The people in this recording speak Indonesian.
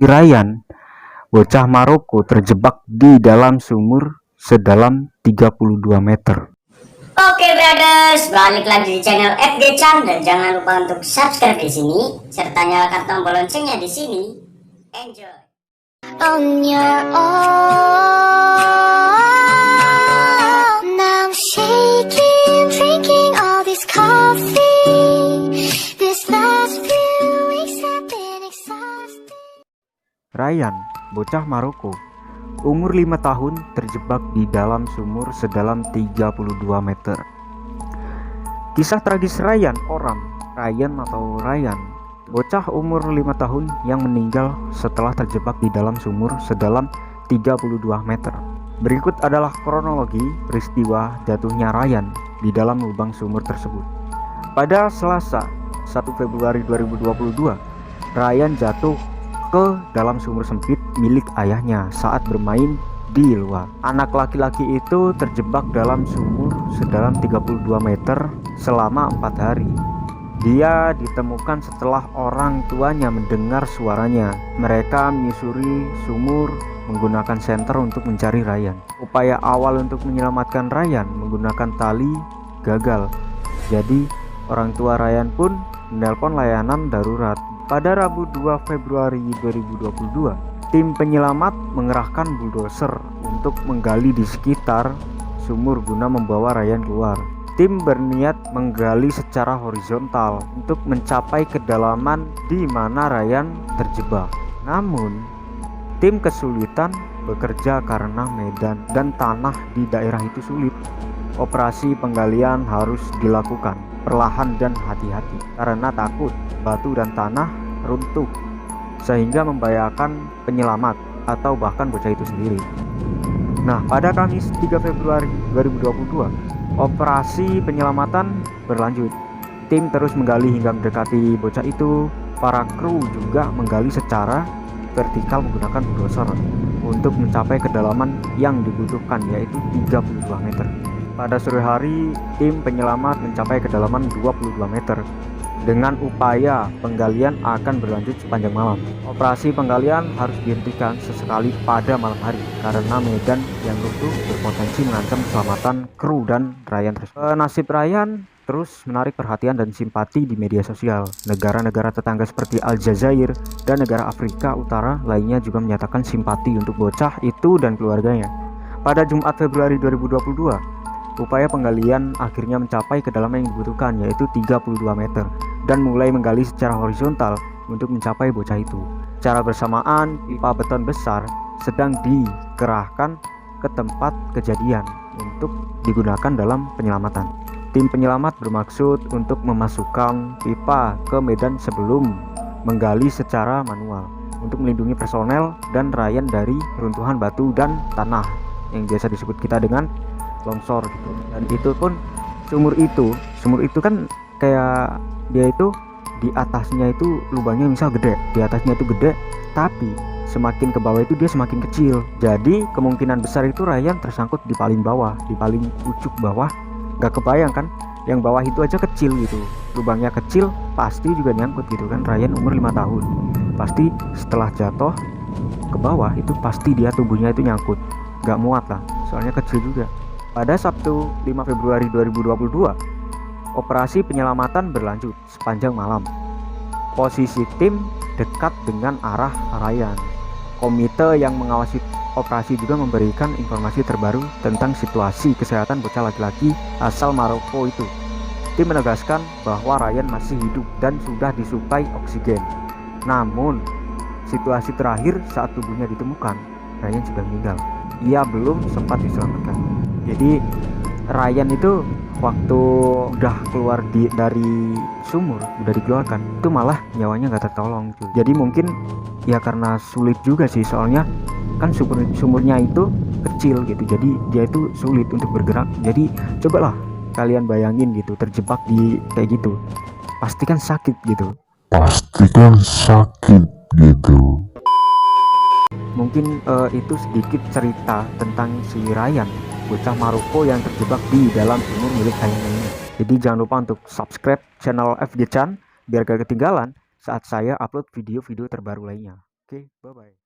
Ryan, bocah Maroko terjebak di dalam sumur sedalam 32 meter. Oke brothers, balik lagi di channel FG Chan dan jangan lupa untuk subscribe di sini serta nyalakan tombol loncengnya di sini. Enjoy. On your own, now I'm shaking, drinking all this coffee. This last few weeks have been exhausting. Ryan, bocah Maroko, umur 5 tahun terjebak di dalam sumur sedalam 32 meter. Kisah tragis Ryan atau Ryan, bocah umur 5 tahun yang meninggal setelah terjebak di dalam sumur sedalam 32 meter. Berikut adalah kronologi peristiwa jatuhnya Ryan di dalam lubang sumur tersebut. Pada Selasa, 1 Februari 2022, Ryan jatuh ke dalam sumur sempit milik ayahnya saat bermain di luar. Anak laki-laki itu terjebak dalam sumur sedalam 32 meter selama 4 hari. Dia ditemukan setelah orang tuanya mendengar suaranya. Mereka menyusuri sumur menggunakan senter untuk mencari Ryan. Upaya awal untuk menyelamatkan Ryan menggunakan tali gagal. Jadi orang tua Ryan pun menelpon layanan darurat. Pada Rabu 2 Februari 2022, tim penyelamat mengerahkan bulldozer untuk menggali di sekitar sumur guna membawa Ryan keluar. Tim berniat menggali secara horizontal untuk mencapai kedalaman di mana Ryan terjebak. Namun, tim kesulitan bekerja karena medan dan tanah di daerah itu sulit. Operasi penggalian harus dilakukan perlahan dan hati-hati karena takut batu dan tanah runtuh sehingga membahayakan penyelamat atau bahkan bocah itu sendiri. Nah, pada Kamis 3 Februari 2022, operasi penyelamatan berlanjut. Tim terus menggali hingga mendekati bocah itu. Para kru juga menggali secara vertikal menggunakan bulldozer untuk mencapai kedalaman yang dibutuhkan, yaitu 32 meter. Pada sore hari, tim penyelamat mencapai kedalaman 22 meter. Dengan upaya penggalian akan berlanjut sepanjang malam. Operasi penggalian harus dihentikan sesekali pada malam hari karena medan yang runtuh berpotensi mengancam keselamatan kru dan Ryan tersebut. Nasib Ryan terus menarik perhatian dan simpati di media sosial. Negara-negara tetangga seperti Aljazair dan negara Afrika Utara lainnya juga menyatakan simpati untuk bocah itu dan keluarganya. Pada Jumat Februari 2022, upaya penggalian akhirnya mencapai kedalaman yang dibutuhkan, yaitu 32 meter, dan mulai menggali secara horizontal untuk mencapai bocah itu. Secara bersamaan, pipa beton besar sedang dikerahkan ke tempat kejadian untuk digunakan dalam penyelamatan. Tim penyelamat bermaksud untuk memasukkan pipa ke medan sebelum menggali secara manual untuk melindungi personel dan Ryan dari runtuhan batu dan tanah yang biasa disebut kita dengan longsor gitu. Dan itu pun sumur itu kan kayak dia itu di atasnya itu lubangnya misal gede, di atasnya itu gede, tapi semakin ke bawah itu dia semakin kecil. Jadi kemungkinan besar itu Ryan tersangkut di paling bawah, di paling ujung bawah. Gak kebayang kan, yang bawah itu aja kecil gitu, lubangnya kecil, pasti juga nyangkut gitu kan. Ryan umur 5 tahun, pasti setelah jatuh ke bawah itu pasti dia tubuhnya itu nyangkut, gak muat lah, soalnya kecil juga. Pada Sabtu 5 Februari 2022, operasi penyelamatan berlanjut sepanjang malam. Posisi tim dekat dengan arah Ryan. Komite yang mengawasi operasi juga memberikan informasi terbaru tentang situasi kesehatan bocah laki-laki asal Maroko itu. Tim menegaskan bahwa Ryan masih hidup dan sudah disuplai oksigen. Namun, situasi terakhir saat tubuhnya ditemukan, Ryan sudah meninggal. Ia belum sempat diselamatkan. Jadi Ryan itu waktu udah keluar dari sumur, udah dikeluarkan, itu malah nyawanya nggak tertolong tuh. Jadi mungkin ya karena sulit juga sih, soalnya kan sumurnya itu kecil gitu, jadi dia itu sulit untuk bergerak. Jadi cobalah kalian bayangin gitu, terjebak di kayak gitu, pasti kan sakit gitu. Mungkin itu sedikit cerita tentang si Ryan, bocah Maroko yang terjebak di dalam sumur milik ayahnya ini. Jadi jangan lupa untuk subscribe channel FG Chan biar gak ketinggalan saat saya upload video-video terbaru lainnya. Oke, bye-bye.